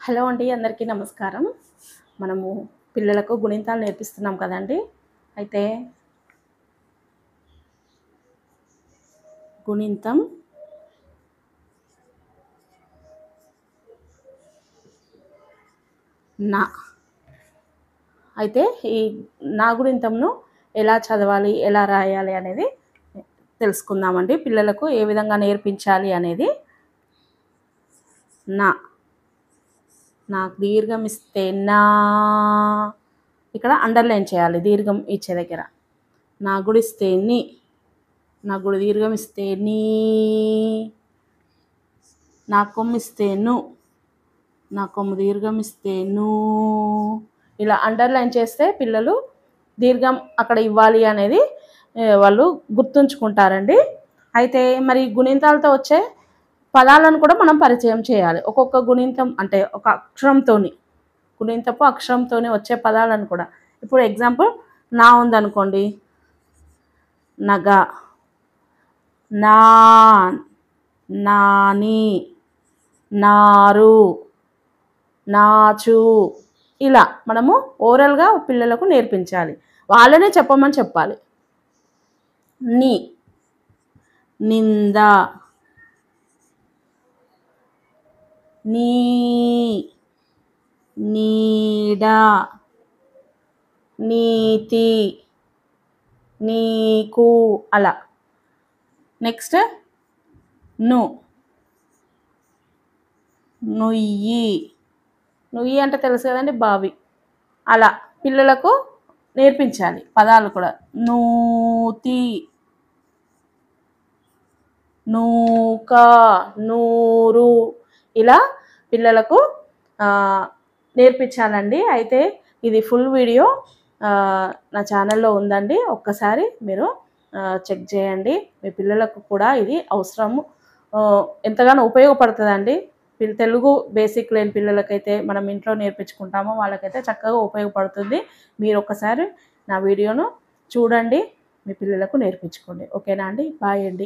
Hello అండి, అందరికీ నమస్కారం. మనము పిల్లలకు గుణింతాలు నేర్పిస్తున్నాం కదండి. అయితే గుణింతం నా అయితే ఈ నా గుణింతంను ఎలా చదవాలి, ఎలా రాయాలి అనేది తెలుసుకుందామండి. పిల్లలకు ఏ విధంగా నేర్పించాలి అనేది. నాకు దీర్ఘం ఇస్తే నా, ఇక్కడ అండర్లైన్ చేయాలి దీర్ఘం ఇచ్చే దగ్గర. నా గుడిస్తే ని, నా గుడి దీర్ఘం ఇస్తే నీ, నా కొమ్మిస్తే ను, నా కొమ్ము దీర్ఘం ఇస్తే నూ. ఇలా అండర్లైన్ చేస్తే పిల్లలు దీర్ఘం అక్కడ ఇవ్వాలి అనేది వాళ్ళు గుర్తుంచుకుంటారండి. అయితే మరి గుణింతాలతో వచ్చే పదాలను కూడా మనం పరిచయం చేయాలి. ఒక్కొక్క గుణింతం అంటే ఒక అక్షరంతోని, గుణింతపు అక్షరంతోనే వచ్చే పదాలను కూడా. ఇప్పుడు ఎగ్జాంపుల్ నా ఉందనుకోండి, నగ, నా, నాని, నారు, నాచు. ఇలా మనము ఓరల్గా పిల్లలకు నేర్పించాలి, వాళ్ళనే చెప్పమని చెప్పాలి. ని, నింద, నీ, నీడ, నీతి, నీకు. అలా. నెక్స్ట్ ను, నుయ్యి, నుయ్యి అంటే తెలుసు కదండి, బావి. అలా పిల్లలకు నేర్పించాలి పదాలు కూడా. నూతి, నూక, నూరు. ఇలా పిల్లలకు నేర్పించాలండి. అయితే ఇది ఫుల్ వీడియో నా ఛానల్లో ఉందండి, ఒక్కసారి మీరు చెక్ చేయండి. మీ పిల్లలకు కూడా ఇది అవసరము, ఎంతగానో ఉపయోగపడుతుందండి. తెలుగు బేసిక్ లేని పిల్లలకైతే మనం ఇంట్లో నేర్పించుకుంటామో వాళ్ళకైతే చక్కగా ఉపయోగపడుతుంది. మీరు ఒక్కసారి నా వీడియోను చూడండి, మీ పిల్లలకు నేర్పించుకోండి. ఓకేనా అండి? బాయ్ అండి.